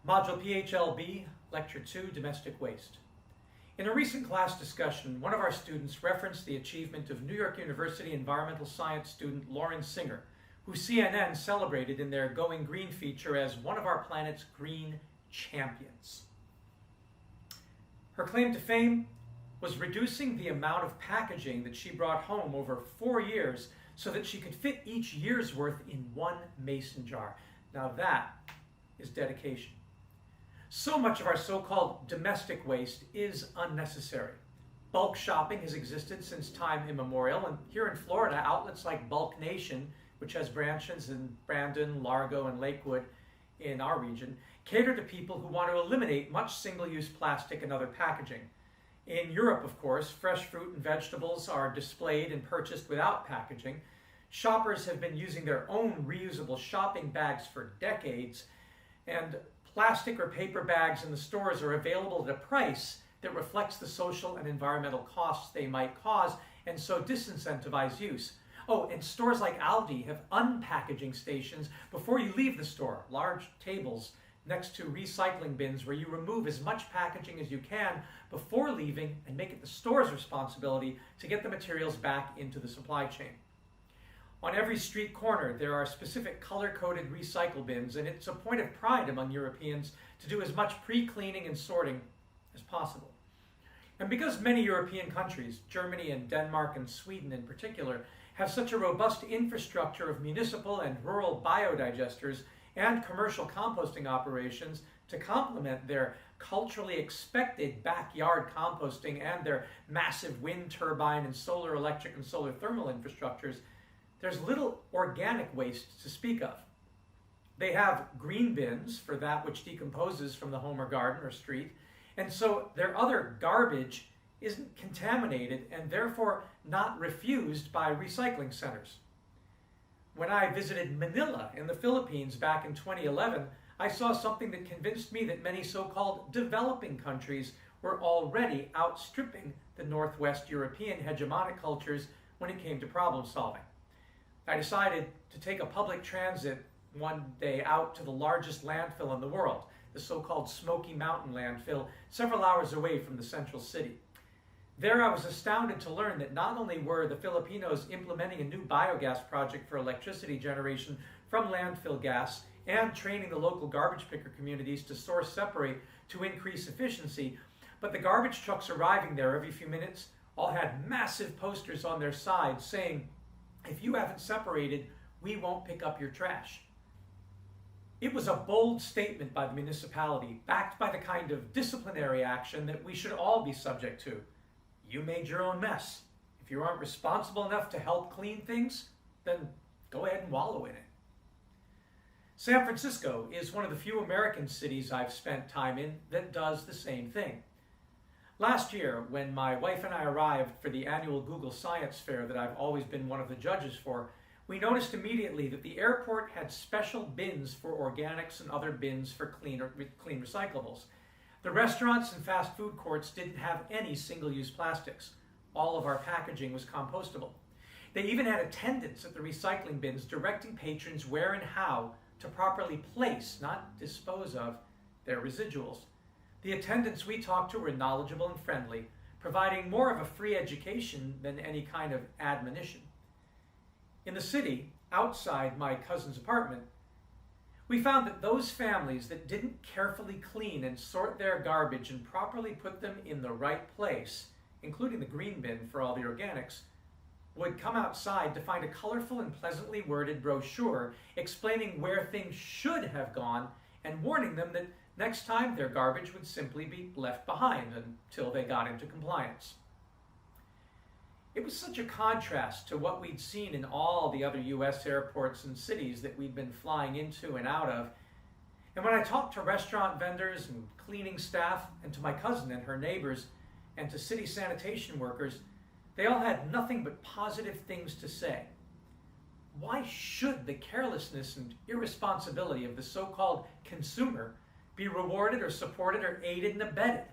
Module PhLB, Lecture 2, Domestic Waste. In a recent class discussion, one of our students referenced the achievement of New York University environmental science student Lauren Singer, who CNN celebrated in their Going Green feature as one of our planet's green champions. Her claim to fame was reducing the amount of packaging that she brought home over 4 years so that she could fit each year's worth in one mason jar. Now that is dedication. So much of our so-called domestic waste is unnecessary. Bulk shopping has existed since time immemorial, and here in Florida, outlets like Bulk Nation, which has branches in Brandon, Largo, and Lakewood in our region, cater to people who want to eliminate much single-use plastic and other packaging. In Europe, of course, fresh fruit and vegetables are displayed and purchased without packaging. Shoppers have been using their own reusable shopping bags for decades, and plastic or paper bags in the stores are available at a price that reflects the social and environmental costs they might cause, and so disincentivize use. Oh, and stores like Aldi have unpackaging stations before you leave the store, large tables next to recycling bins where you remove as much packaging as you can before leaving and make it the store's responsibility to get the materials back into the supply chain. On every street corner, there are specific color-coded recycle bins, and it's a point of pride among Europeans to do as much pre-cleaning and sorting as possible. And because many European countries, Germany and Denmark and Sweden in particular, have such a robust infrastructure of municipal and rural biodigesters and commercial composting operations to complement their culturally expected backyard composting and their massive wind turbine and solar electric and solar thermal infrastructures, there's little organic waste to speak of. They have green bins for that which decomposes from the home or garden or street, and so their other garbage isn't contaminated and therefore not refused by recycling centers. When I visited Manila in the Philippines back in 2011, I saw something that convinced me that many so-called developing countries were already outstripping the Northwest European hegemonic cultures when it came to problem solving. I decided to take a public transit one day out to the largest landfill in the world, the so-called Smoky Mountain landfill, several hours away from the central city. There I was astounded to learn that not only were the Filipinos implementing a new biogas project for electricity generation from landfill gas and training the local garbage picker communities to source separate to increase efficiency, but the garbage trucks arriving there every few minutes all had massive posters on their sides saying, "If you haven't separated, we won't pick up your trash." It was a bold statement by the municipality, backed by the kind of disciplinary action that we should all be subject to. You made your own mess. If you aren't responsible enough to help clean things, then go ahead and wallow in it. San Francisco is one of the few American cities I've spent time in that does the same thing. Last year, when my wife and I arrived for the annual Google Science Fair that I've always been one of the judges for, we noticed immediately that the airport had special bins for organics and other bins for clean recyclables. The restaurants and fast food courts didn't have any single-use plastics. All of our packaging was compostable. They even had attendants at the recycling bins directing patrons where and how to properly place, not dispose of, their residuals. The attendants we talked to were knowledgeable and friendly, providing more of a free education than any kind of admonition. In the city, outside my cousin's apartment, we found that those families that didn't carefully clean and sort their garbage and properly put them in the right place, including the green bin for all the organics, would come outside to find a colorful and pleasantly worded brochure explaining where things should have gone and warning them that next time their garbage would simply be left behind until they got into compliance. It was such a contrast to what we'd seen in all the other US airports and cities that we'd been flying into and out of. And when I talked to restaurant vendors and cleaning staff, and to my cousin and her neighbors, and to city sanitation workers, they all had nothing but positive things to say. Why should the carelessness and irresponsibility of the so-called consumer be rewarded or supported or aided and abetted?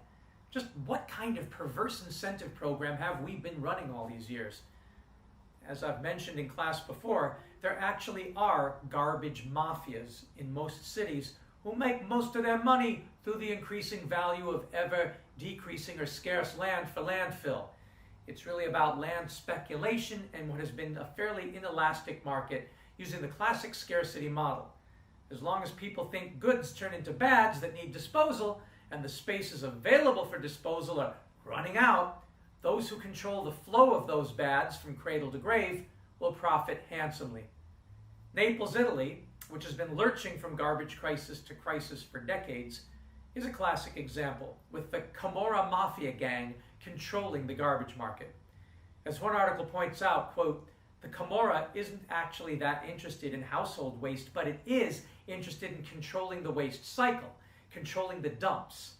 Just what kind of perverse incentive program have we been running all these years? As I've mentioned in class before, there actually are garbage mafias in most cities who make most of their money through the increasing value of ever decreasing or scarce land for landfill. It's really about land speculation and what has been a fairly inelastic market using the classic scarcity model. As long as people think goods turn into bads that need disposal and the spaces available for disposal are running out, those who control the flow of those bads from cradle to grave will profit handsomely. Naples, Italy, which has been lurching from garbage crisis to crisis for decades, is a classic example, with the Camorra Mafia gang controlling the garbage market. As one article points out, quote, the Camorra isn't actually that interested in household waste, but it is interested in controlling the waste cycle, controlling the dumps.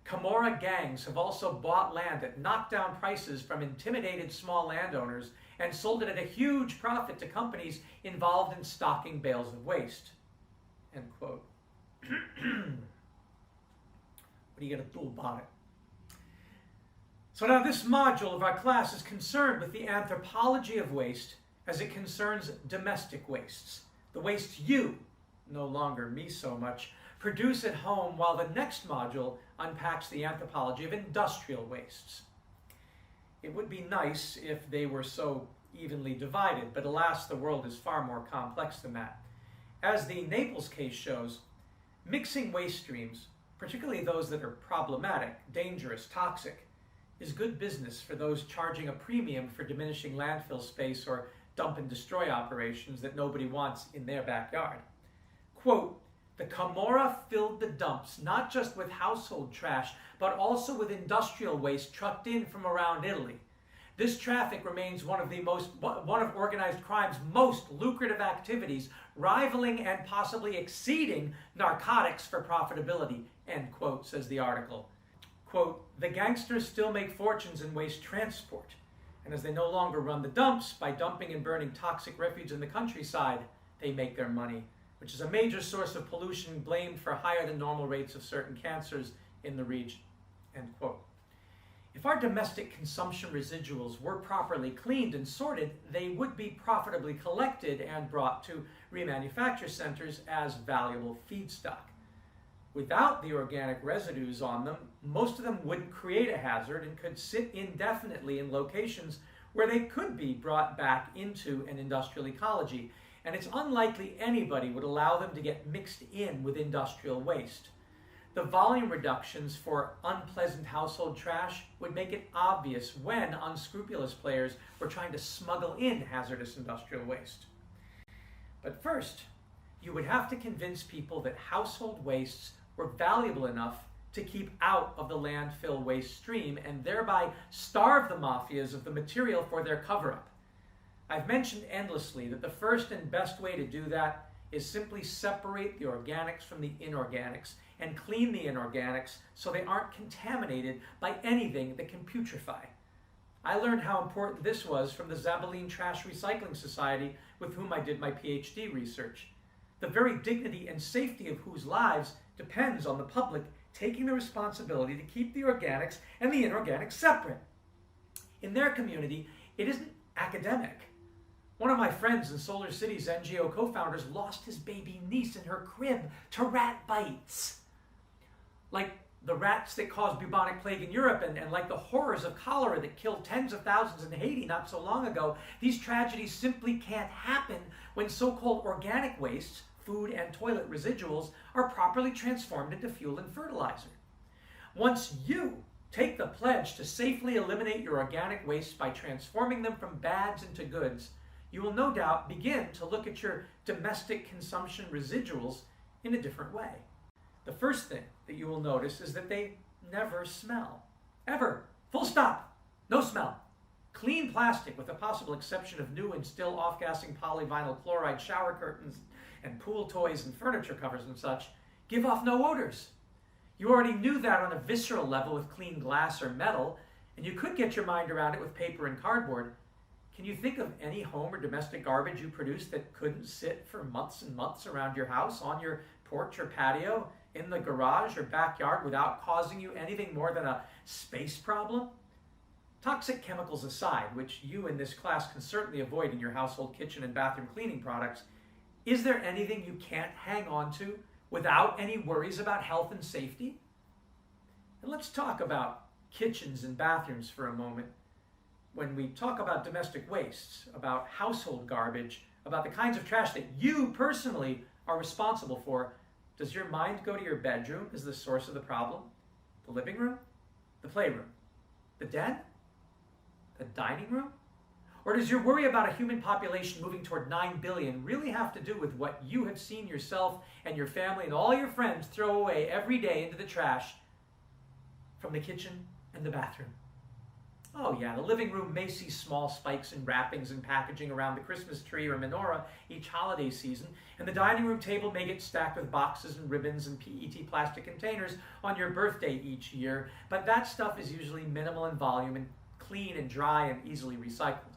Camorra gangs have also bought land at knockdown prices from intimidated small landowners and sold it at a huge profit to companies involved in stocking bales of waste. End quote. What are you going to do about it? So now this module of our class is concerned with the anthropology of waste as it concerns domestic wastes, the waste you, no longer me so much, produce at home, while the next module unpacks the anthropology of industrial wastes. It would be nice if they were so evenly divided, but alas, the world is far more complex than that. As the Naples case shows, mixing waste streams, particularly those that are problematic, dangerous, toxic, is good business for those charging a premium for diminishing landfill space or dump and destroy operations that nobody wants in their backyard. Quote, the Camorra filled the dumps not just with household trash, but also with industrial waste trucked in from around Italy. This traffic remains one of organized crime's most lucrative activities, rivaling and possibly exceeding narcotics for profitability, end quote, says the article. Quote, the gangsters still make fortunes in waste transport, and as they no longer run the dumps, by dumping and burning toxic refuse in the countryside, they make their money, which is a major source of pollution blamed for higher than normal rates of certain cancers in the region, end quote. If our domestic consumption residuals were properly cleaned and sorted, they would be profitably collected and brought to remanufacture centers as valuable feedstock. Without the organic residues on them, most of them wouldn't create a hazard and could sit indefinitely in locations where they could be brought back into an industrial ecology, and it's unlikely anybody would allow them to get mixed in with industrial waste. The volume reductions for unpleasant household trash would make it obvious when unscrupulous players were trying to smuggle in hazardous industrial waste. But first, you would have to convince people that household wastes were valuable enough to keep out of the landfill waste stream and thereby starve the mafias of the material for their cover-up. I've mentioned endlessly that the first and best way to do that is simply separate the organics from the inorganics and clean the inorganics so they aren't contaminated by anything that can putrefy. I learned how important this was from the Zabaline Trash Recycling Society, with whom I did my PhD research. The very dignity and safety of whose lives depends on the public taking the responsibility to keep the organics and the inorganics separate. In their community, it isn't academic. One of my friends in Solar City's NGO co-founders lost his baby niece in her crib to rat bites. Like the rats that caused bubonic plague in Europe and like the horrors of cholera that killed tens of thousands in Haiti not so long ago, these tragedies simply can't happen when so-called organic wastes, food and toilet residuals, are properly transformed into fuel and fertilizer. Once you take the pledge to safely eliminate your organic wastes by transforming them from bads into goods, you will no doubt begin to look at your domestic consumption residuals in a different way. The first thing that you will notice is that they never smell. Ever. Full stop. No smell. Clean plastic, with the possible exception of new and still off-gassing polyvinyl chloride shower curtains and pool toys and furniture covers and such, give off no odors. You already knew that on a visceral level with clean glass or metal, and you could get your mind around it with paper and cardboard. Can you think of any home or domestic garbage you produced that couldn't sit for months and months around your house, on your porch or patio, in the garage or backyard without causing you anything more than a space problem? Toxic chemicals aside, which you in this class can certainly avoid in your household kitchen and bathroom cleaning products, is there anything you can't hang on to without any worries about health and safety? And let's talk about kitchens and bathrooms for a moment. When we talk about domestic wastes, about household garbage, about the kinds of trash that you personally are responsible for, does your mind go to your bedroom as the source of the problem? The living room? The playroom? The den? The dining room? Or does your worry about a human population moving toward 9 billion really have to do with what you have seen yourself and your family and all your friends throw away every day into the trash from the kitchen and the bathroom? Oh yeah, the living room may see small spikes in wrappings and packaging around the Christmas tree or menorah each holiday season, and the dining room table may get stacked with boxes and ribbons and PET plastic containers on your birthday each year, but that stuff is usually minimal in volume and clean and dry and easily recycled.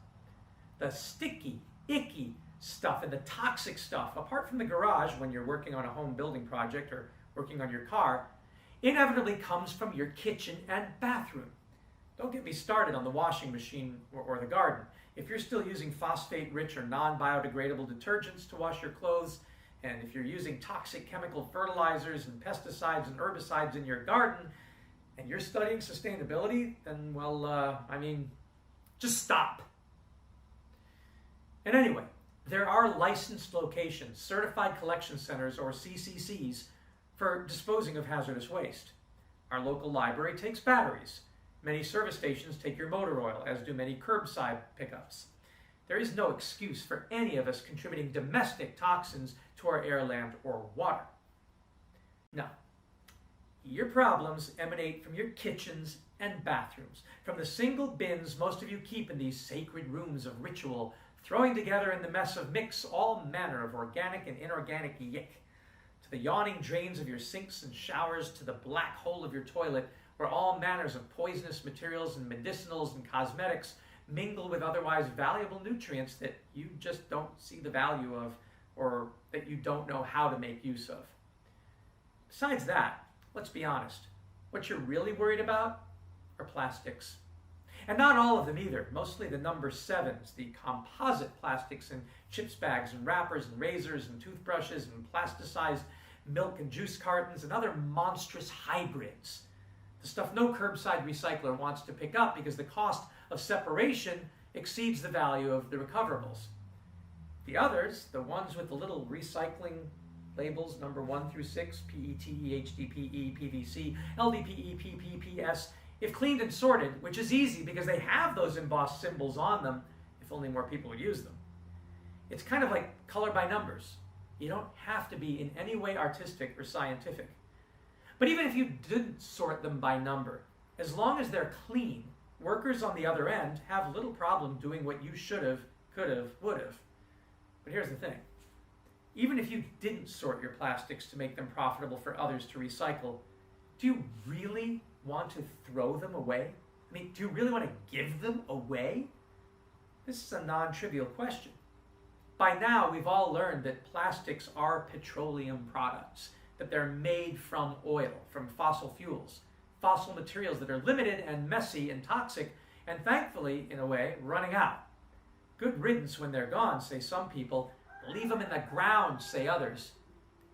The sticky, icky stuff and the toxic stuff, apart from the garage when you're working on a home building project or working on your car, inevitably comes from your kitchen and bathroom. Don't get me started on the washing machine or the garden. If you're still using phosphate-rich or non-biodegradable detergents to wash your clothes, and if you're using toxic chemical fertilizers and pesticides and herbicides in your garden, and you're studying sustainability, then, well, just stop. And anyway, there are licensed locations, certified collection centers or CCCs, for disposing of hazardous waste. Our local library takes batteries. Many service stations take your motor oil, as do many curbside pickups. There is no excuse for any of us contributing domestic toxins to our air, land, or water. No. Your problems emanate from your kitchens and bathrooms, from the single bins most of you keep in these sacred rooms of ritual, throwing together in the mess of mix all manner of organic and inorganic yick, to the yawning drains of your sinks and showers, to the black hole of your toilet, where all manners of poisonous materials and medicinals and cosmetics mingle with otherwise valuable nutrients that you just don't see the value of or that you don't know how to make use of. Besides that, let's be honest, what you're really worried about are plastics. And not all of them either, mostly the number 7s, the composite plastics in chips bags and wrappers and razors and toothbrushes and plasticized milk and juice cartons and other monstrous hybrids. The stuff no curbside recycler wants to pick up because the cost of separation exceeds the value of the recoverables. The others, the ones with the little recycling labels, number 1 through 6, PET, HDPE, PVC, LDPE, PP, PS, if cleaned and sorted, which is easy because they have those embossed symbols on them, if only more people would use them. It's kind of like color by numbers. You don't have to be in any way artistic or scientific. But even if you didn't sort them by number, as long as they're clean, workers on the other end have little problem doing what you should have, could have, would have. But here's the thing. Even if you didn't sort your plastics to make them profitable for others to recycle, do you really want to throw them away? Do you really want to give them away? This is a non-trivial question. By now, we've all learned that plastics are petroleum products, that they're made from oil, from fossil fuels, fossil materials that are limited and messy and toxic, and thankfully, in a way, running out. Good riddance when they're gone, say some people. Leave them in the ground, say others.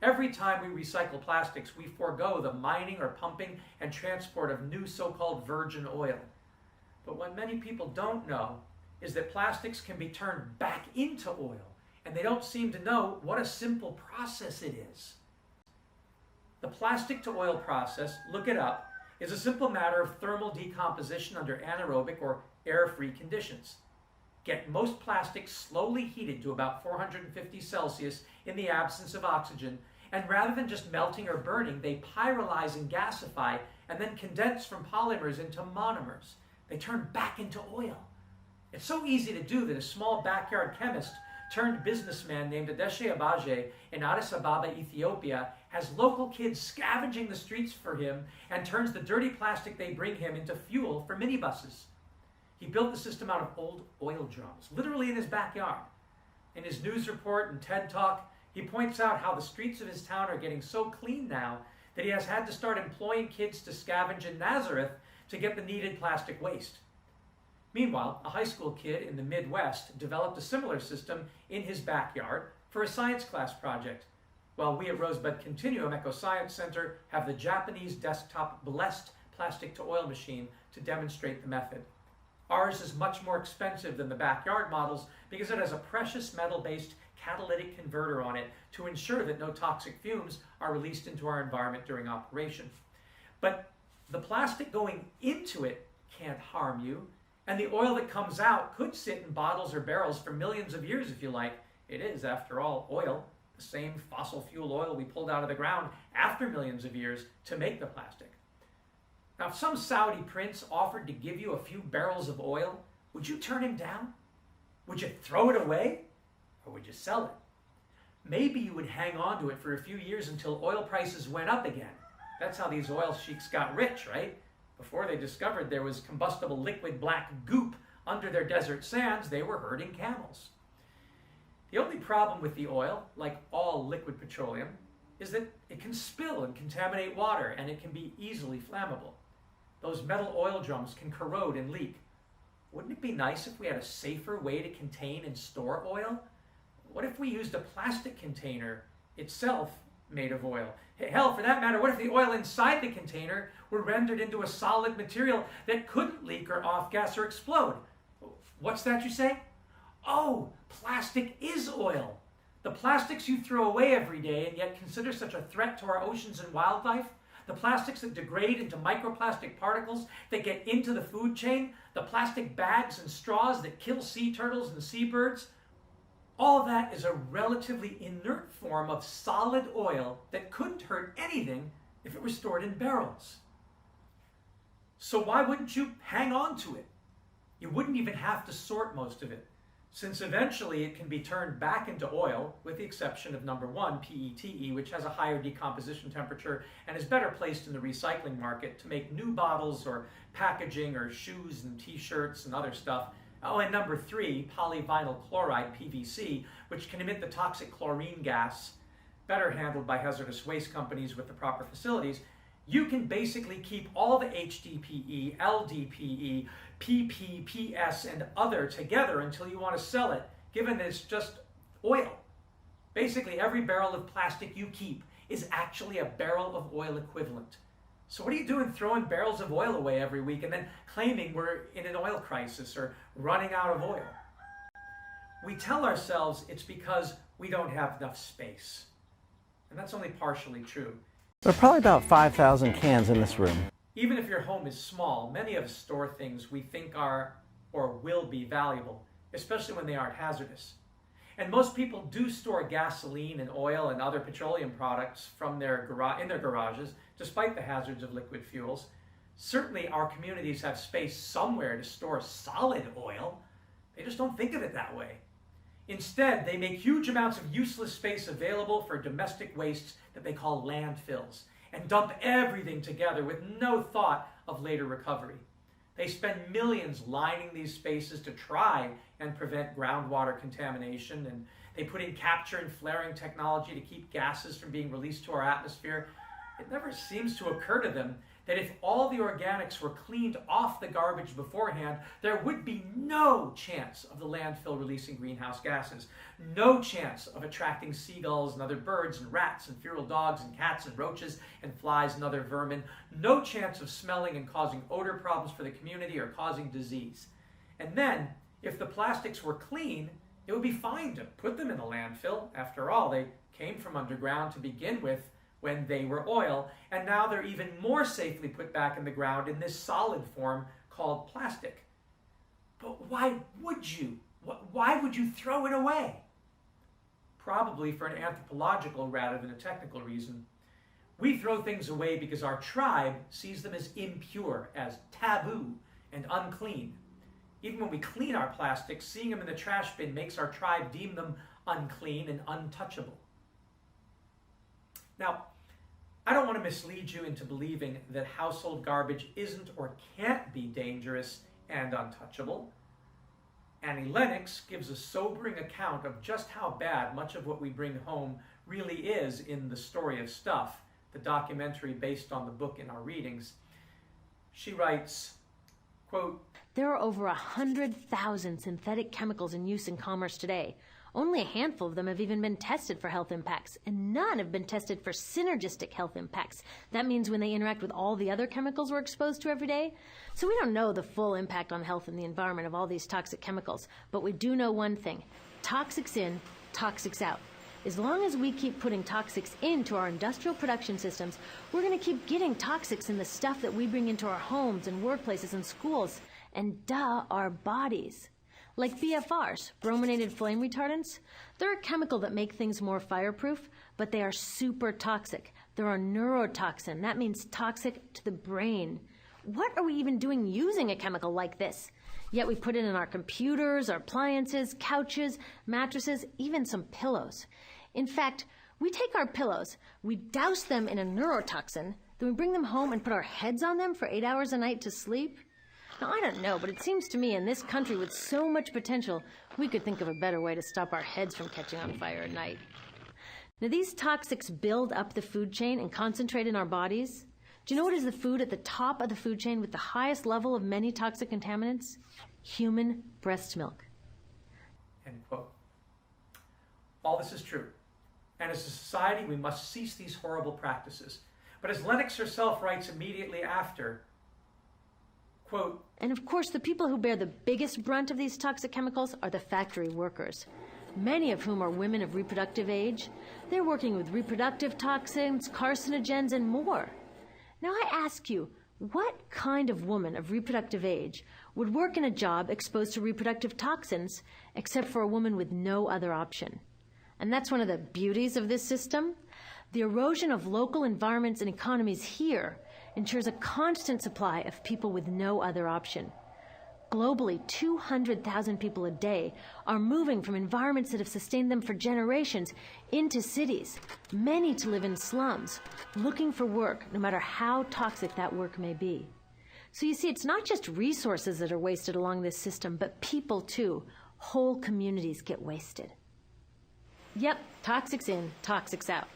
Every time we recycle plastics, we forego the mining or pumping and transport of new so-called virgin oil. But what many people don't know is that plastics can be turned back into oil, and they don't seem to know what a simple process it is. The plastic to oil process, look it up, is a simple matter of thermal decomposition under anaerobic or air-free conditions. Get most plastics slowly heated to about 450 Celsius in the absence of oxygen, and rather than just melting or burning, they pyrolyze and gasify and then condense from polymers into monomers. They turn back into oil. It's so easy to do that a small backyard chemist turned businessman named Adeshe Abaje in Addis Ababa, Ethiopia, has local kids scavenging the streets for him and turns the dirty plastic they bring him into fuel for minibuses. He built the system out of old oil drums, literally in his backyard. In his news report and TED Talk, he points out how the streets of his town are getting so clean now that he has had to start employing kids to scavenge in Nazareth to get the needed plastic waste. Meanwhile, a high school kid in the Midwest developed a similar system in his backyard for a science class project. while we at Rosebud Continuum Eco Science Center have the Japanese desktop blessed plastic-to-oil machine to demonstrate the method. Ours is much more expensive than the backyard models because it has a precious metal-based catalytic converter on it to ensure that no toxic fumes are released into our environment during operation. But the plastic going into it can't harm you, and the oil that comes out could sit in bottles or barrels for millions of years if you like. It is, after all, oil, the same fossil fuel oil we pulled out of the ground after millions of years to make the plastic. Now, if some Saudi prince offered to give you a few barrels of oil, would you turn him down? Would you throw it away? Or would you sell it? Maybe you would hang on to it for a few years until oil prices went up again. That's how these oil sheiks got rich, right? Before they discovered there was combustible liquid black goop under their desert sands, they were herding camels. The only problem with the oil, like all liquid petroleum, is that it can spill and contaminate water, and it can be easily flammable. Those metal oil drums can corrode and leak. Wouldn't it be nice if we had a safer way to contain and store oil? What if we used a plastic container itself made of oil? Hell, for that matter, what if the oil inside the container were rendered into a solid material that couldn't leak or off-gas or explode? What's that you say? Oh, plastic is oil. The plastics you throw away every day and yet consider such a threat to our oceans and wildlife, the plastics that degrade into microplastic particles that get into the food chain, the plastic bags and straws that kill sea turtles and seabirds, all that is a relatively inert form of solid oil that couldn't hurt anything if it were stored in barrels. So why wouldn't you hang on to it? You wouldn't even have to sort most of it, since eventually it can be turned back into oil, with the exception of number one, PETE, which has a higher decomposition temperature and is better placed in the recycling market to make new bottles or packaging or shoes and t-shirts and other stuff. Oh, and number three, polyvinyl chloride, PVC, which can emit the toxic chlorine gas, better handled by hazardous waste companies with the proper facilities. You can basically keep all the HDPE, LDPE, PPPS, and other together until you want to sell it, given that it's just oil. Basically, every barrel of plastic you keep is actually a barrel of oil equivalent. So what are you doing throwing barrels of oil away every week and then claiming we're in an oil crisis or running out of oil? We tell ourselves it's because we don't have enough space. And that's only partially true. There are probably about 5,000 cans in this room. Even if your home is small, many of us store things we think are or will be valuable, especially when they aren't hazardous. And most people do store gasoline and oil and other petroleum products from in their garages, despite the hazards of liquid fuels. Certainly our communities have space somewhere to store solid oil. They just don't think of it that way. Instead, they make huge amounts of useless space available for domestic wastes that they call landfills, and dump everything together with no thought of later recovery. They spend millions lining these spaces to try and prevent groundwater contamination, and they put in capture and flaring technology to keep gases from being released to our atmosphere. It never seems to occur to them that if all the organics were cleaned off the garbage beforehand, there would be no chance of the landfill releasing greenhouse gases, no chance of attracting seagulls and other birds and rats and feral dogs and cats and roaches and flies and other vermin, no chance of smelling and causing odor problems for the community or causing disease. And then, if the plastics were clean, it would be fine to put them in the landfill. After all, they came from underground to begin with when they were oil, and now they're even more safely put back in the ground in this solid form called plastic. But why would you? Why would you throw it away? Probably for an anthropological rather than a technical reason. We throw things away because our tribe sees them as impure, as taboo and unclean. Even when we clean our plastics, seeing them in the trash bin makes our tribe deem them unclean and untouchable. Now, I don't want to mislead you into believing that household garbage isn't or can't be dangerous and untouchable. Annie Lennox gives a sobering account of just how bad much of what we bring home really is in The Story of Stuff, the documentary based on the book in our readings. She writes, quote, "There are over 100,000 synthetic chemicals in use in commerce today. Only a handful of them have even been tested for health impacts, and none have been tested for synergistic health impacts. That means when they interact with all the other chemicals we're exposed to every day. So we don't know the full impact on health and the environment of all these toxic chemicals, but we do know one thing: toxics in, toxics out. As long as we keep putting toxics into our industrial production systems, we're going to keep getting toxics in the stuff that we bring into our homes and workplaces and schools, and our bodies. Like BFRs, brominated flame retardants, they're a chemical that make things more fireproof, but they are super toxic. They're a neurotoxin. That means toxic to the brain. What are we even doing using a chemical like this? Yet we put it in our computers, our appliances, couches, mattresses, even some pillows. In fact, we take our pillows, we douse them in a neurotoxin, then we bring them home and put our heads on them for 8 hours a night to sleep. Now, I don't know, but it seems to me in this country with so much potential, we could think of a better way to stop our heads from catching on fire at night. Now, these toxics build up the food chain and concentrate in our bodies. Do you know what is the food at the top of the food chain with the highest level of many toxic contaminants? Human breast milk. End quote. All this is true. And as a society, we must cease these horrible practices. But as Lennox herself writes immediately after, quote, and of course, the people who bear the biggest brunt of these toxic chemicals are the factory workers, many of whom are women of reproductive age. They're working with reproductive toxins, carcinogens, and more. Now I ask you, what kind of woman of reproductive age would work in a job exposed to reproductive toxins except for a woman with no other option? And that's one of the beauties of this system. The erosion of local environments and economies here ensures a constant supply of people with no other option. Globally, 200,000 people a day are moving from environments that have sustained them for generations into cities, many to live in slums, looking for work, no matter how toxic that work may be. So you see, it's not just resources that are wasted along this system, but people too. Whole communities get wasted. Yep, toxics in, toxics out.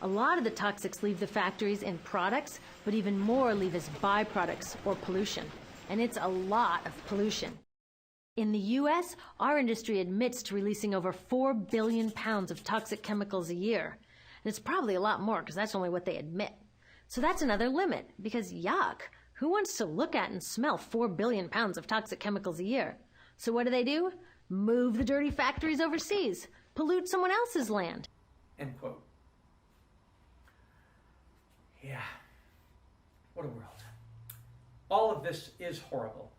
A lot of the toxics leave the factories in products, but even more leave as byproducts or pollution. And it's a lot of pollution. In the U.S., our industry admits to releasing over 4 billion pounds of toxic chemicals a year. And it's probably a lot more because that's only what they admit. So that's another limit, because yuck, who wants to look at and smell 4 billion pounds of toxic chemicals a year? So what do? Move the dirty factories overseas, pollute someone else's land. End quote. Yeah, what a world. All of this is horrible.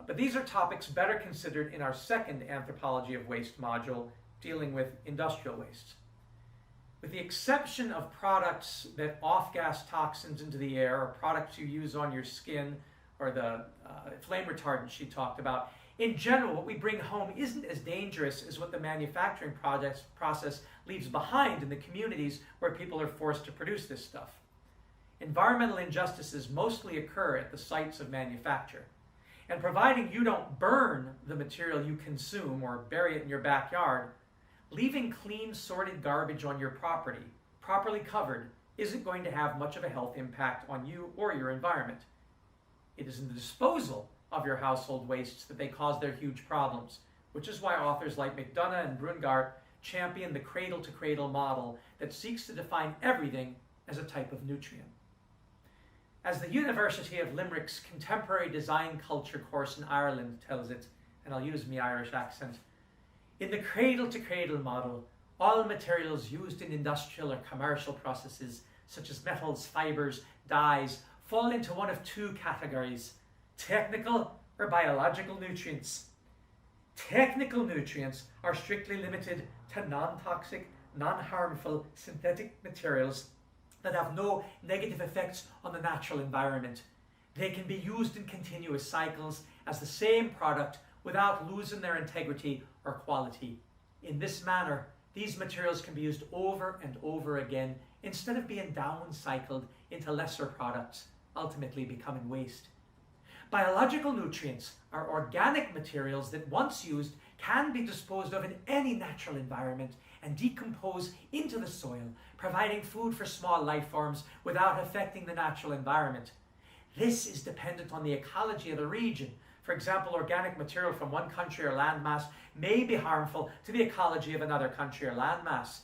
But these are topics better considered in our second Anthropology of Waste module, dealing with industrial waste. With the exception of products that off-gas toxins into the air, or products you use on your skin, or the flame retardant she talked about, in general, what we bring home isn't as dangerous as what the manufacturing process leaves behind in the communities where people are forced to produce this stuff. Environmental injustices mostly occur at the sites of manufacture. And providing you don't burn the material you consume or bury it in your backyard, leaving clean, sorted garbage on your property, properly covered, isn't going to have much of a health impact on you or your environment. It is in the disposal of your household wastes that they cause their huge problems, which is why authors like McDonough and Brungart champion the cradle-to-cradle model that seeks to define everything as a type of nutrient. As the University of Limerick's Contemporary Design Culture course in Ireland tells it, and I'll use my Irish accent, in the cradle-to-cradle model, all materials used in industrial or commercial processes, such as metals, fibers, dyes, fall into one of two categories: technical or biological nutrients. Technical nutrients are strictly limited to non-toxic, non-harmful synthetic materials that have no negative effects on the natural environment. They can be used in continuous cycles as the same product without losing their integrity or quality. In this manner, these materials can be used over and over again instead of being downcycled into lesser products, ultimately becoming waste. Biological nutrients are organic materials that, once used, can be disposed of in any natural environment and decompose into the soil, providing food for small life forms without affecting the natural environment. This is dependent on the ecology of the region, For example, organic material from one country or landmass may be harmful to the ecology of another country or landmass.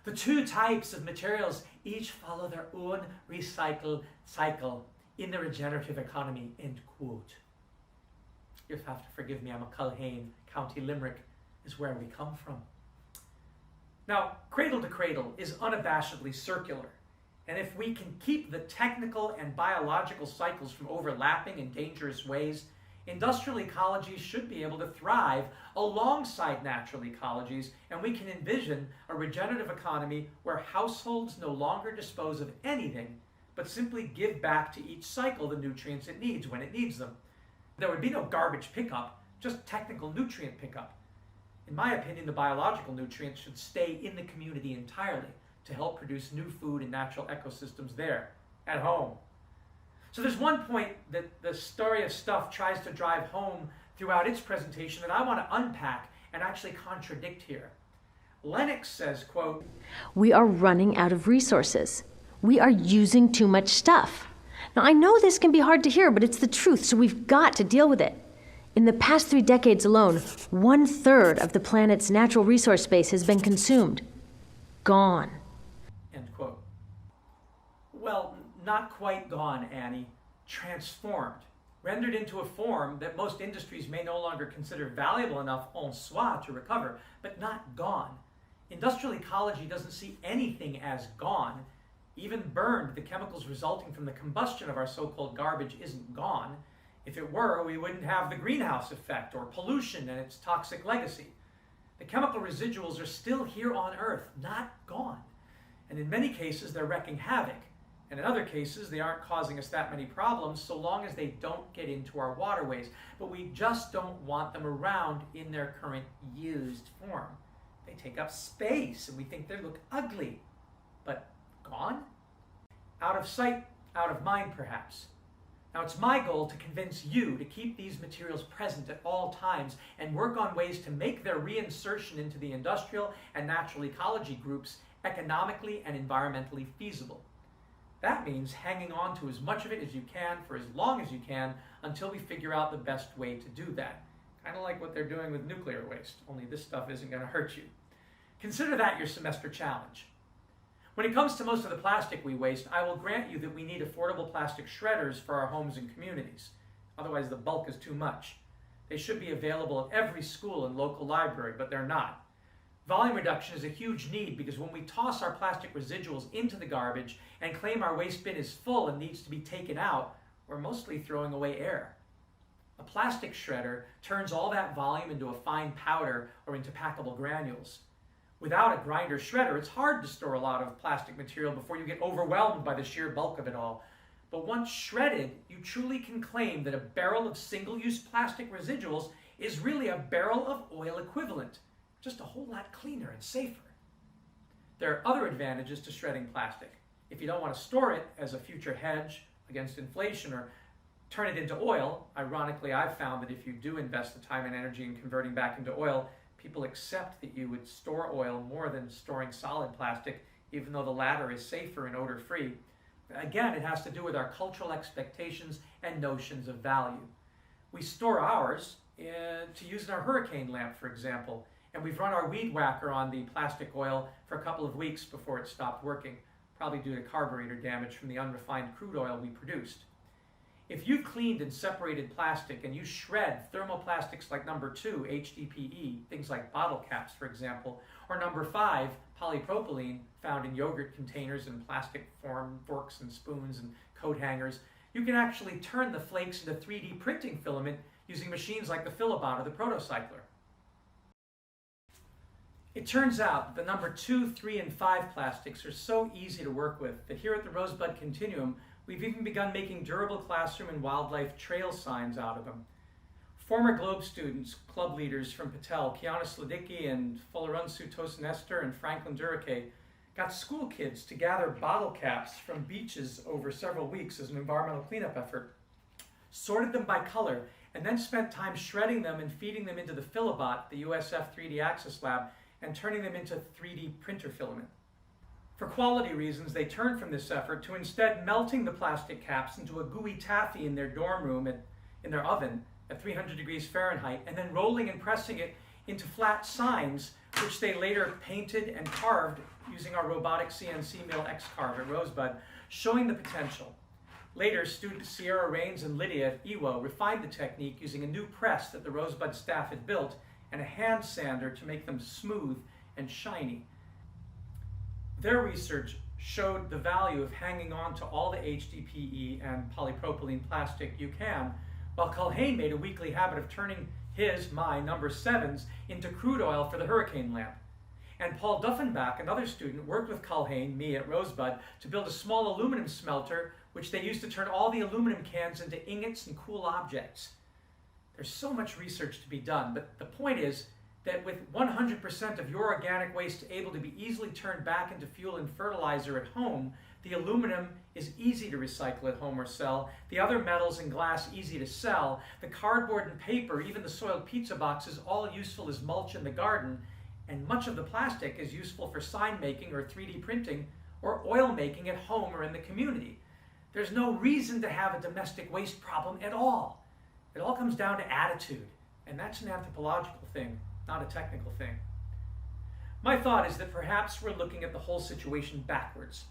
The two types of materials each follow their own recycle cycle in the regenerative economy, end quote. You'll have to forgive me, I'm a Culhane, County Limerick is where we come from. Now, cradle to cradle is unabashedly circular. And if we can keep the technical and biological cycles from overlapping in dangerous ways, industrial ecologies should be able to thrive alongside natural ecologies, and we can envision a regenerative economy where households no longer dispose of anything, but simply give back to each cycle the nutrients it needs when it needs them. There would be no garbage pickup, just technical nutrient pickup. In my opinion, the biological nutrients should stay in the community entirely to help produce new food and natural ecosystems there, at home. So there's one point that the story of stuff tries to drive home throughout its presentation that I want to unpack and actually contradict here. Lennox says, quote, "We are running out of resources. We are using too much stuff." Now, I know this can be hard to hear, but it's the truth, so we've got to deal with it. In the past 3 decades alone, 1/3 of the planet's natural resource base has been consumed. Gone. End quote. Well, not quite gone, Annie. Transformed. Rendered into a form that most industries may no longer consider valuable enough en soi to recover, but not gone. Industrial ecology doesn't see anything as gone. Even burned, the chemicals resulting from the combustion of our so-called garbage isn't gone. If it were, we wouldn't have the greenhouse effect or pollution and its toxic legacy. The chemical residuals are still here on Earth, not gone. And in many cases, they're wreaking havoc. And in other cases, they aren't causing us that many problems so long as they don't get into our waterways. But we just don't want them around in their current used form. They take up space and we think they look ugly. But gone? Out of sight, out of mind, perhaps. Now, it's my goal to convince you to keep these materials present at all times and work on ways to make their reinsertion into the industrial and natural ecology groups economically and environmentally feasible. That means hanging on to as much of it as you can for as long as you can until we figure out the best way to do that. Kind of like what they're doing with nuclear waste, only this stuff isn't going to hurt you. Consider that your semester challenge. When it comes to most of the plastic we waste, I will grant you that we need affordable plastic shredders for our homes and communities. Otherwise, the bulk is too much. They should be available at every school and local library, but they're not. Volume reduction is a huge need because when we toss our plastic residuals into the garbage and claim our waste bin is full and needs to be taken out, we're mostly throwing away air. A plastic shredder turns all that volume into a fine powder or into packable granules. Without a grinder shredder, it's hard to store a lot of plastic material before you get overwhelmed by the sheer bulk of it all. But once shredded, you truly can claim that a barrel of single-use plastic residuals is really a barrel of oil equivalent, just a whole lot cleaner and safer. There are other advantages to shredding plastic. If you don't want to store it as a future hedge against inflation or turn it into oil, ironically, I've found that if you do invest the time and energy in converting back into oil, people accept that you would store oil more than storing solid plastic, even though the latter is safer and odor-free. Again, it has to do with our cultural expectations and notions of value. We store ours to use in our hurricane lamp, for example, and we've run our weed whacker on the plastic oil for a couple of weeks before it stopped working, probably due to carburetor damage from the unrefined crude oil we produced. If you cleaned and separated plastic and you shred thermoplastics like number 2, HDPE, things like bottle caps, for example, or number 5, polypropylene, found in yogurt containers and plastic form, forks and spoons and coat hangers, you can actually turn the flakes into 3D printing filament using machines like the PhLB or the protocycler. It turns out the number 2, 3, and 5 plastics are so easy to work with that here at the Rosebud Continuum, we've even begun making durable classroom and wildlife trail signs out of them. Former Globe students, club leaders from Patel, Kiana Sladicki and Folorunsu Tosinester and Franklin Durake, got school kids to gather bottle caps from beaches over several weeks as an environmental cleanup effort, sorted them by color, and then spent time shredding them and feeding them into the Philibot, the USF 3D Access Lab, and turning them into 3D printer filament. For quality reasons, they turned from this effort to instead melting the plastic caps into a gooey taffy in their dorm room and in their oven at 300 degrees Fahrenheit, and then rolling and pressing it into flat signs, which they later painted and carved using our robotic CNC mill X-Carve at Rosebud, showing the potential. Later, students Sierra Rains and Lydia at EWO refined the technique using a new press that the Rosebud staff had built and a hand sander to make them smooth and shiny. Their research showed the value of hanging on to all the HDPE and polypropylene plastic you can, while Culhane made a weekly habit of turning my number 7s into crude oil for the hurricane lamp. And Paul Duffenbach, another student, worked with Culhane, me at Rosebud, to build a small aluminum smelter which they used to turn all the aluminum cans into ingots and cool objects. There's so much research to be done, but the point is that with 100% of your organic waste able to be easily turned back into fuel and fertilizer at home, the aluminum is easy to recycle at home or sell, the other metals and glass easy to sell, the cardboard and paper, even the soiled pizza boxes, all useful as mulch in the garden, and much of the plastic is useful for sign making or 3D printing or oil making at home or in the community. There's no reason to have a domestic waste problem at all. It all comes down to attitude, and that's an anthropological thing, not a technical thing. My thought is that perhaps we're looking at the whole situation backwards.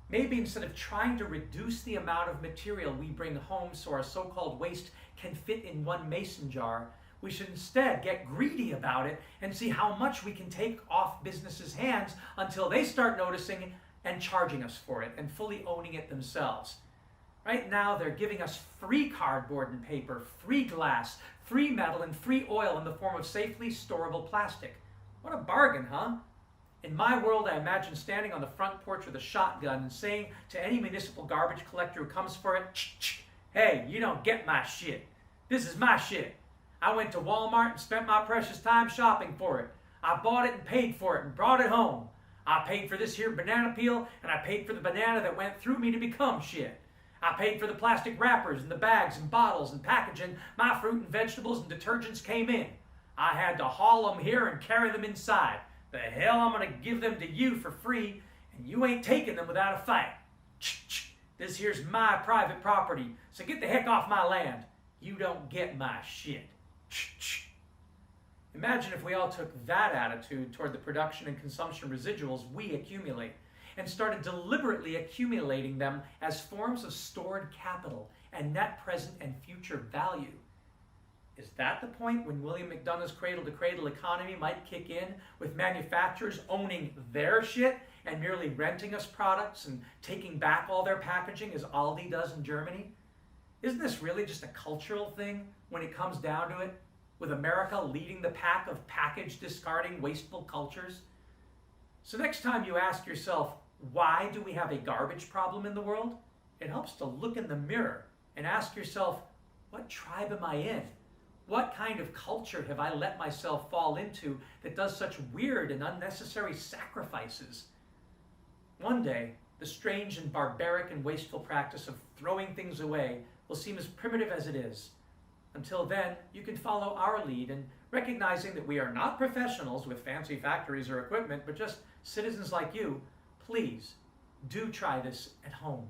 Maybe instead of trying to reduce the amount of material we bring home so our so-called waste can fit in one mason jar, we should instead get greedy about it and see how much we can take off businesses' hands until they start noticing and charging us for it and fully owning it themselves. Right now, they're giving us free cardboard and paper, free glass, free metal, and free oil in the form of safely storable plastic. What a bargain, huh? In my world, I imagine standing on the front porch with a shotgun and saying to any municipal garbage collector who comes for it, "Hey, you don't get my shit. This is my shit. I went to Walmart and spent my precious time shopping for it. I bought it and paid for it and brought it home. I paid for this here banana peel, and I paid for the banana that went through me to become shit. I paid for the plastic wrappers and the bags and bottles and packaging my fruit and vegetables and detergents came in. I had to haul them here and carry them inside. The hell I'm going to give them to you for free, and you ain't taking them without a fight. This here's my private property, so get the heck off my land. You don't get my shit." Imagine if we all took that attitude toward the production and consumption residuals we accumulate and started deliberately accumulating them as forms of stored capital and net present and future value. Is that the point when William McDonough's cradle-to-cradle economy might kick in, with manufacturers owning their shit and merely renting us products and taking back all their packaging as Aldi does in Germany? Isn't this really just a cultural thing when it comes down to it, with America leading the pack of package-discarding, wasteful cultures? So next time you ask yourself, why do we have a garbage problem in the world? It helps to look in the mirror and ask yourself, what tribe am I in? What kind of culture have I let myself fall into that does such weird and unnecessary sacrifices? One day, the strange and barbaric and wasteful practice of throwing things away will seem as primitive as it is. Until then, you can follow our lead in recognizing that we are not professionals with fancy factories or equipment, but just citizens like you. Please, do try this at home.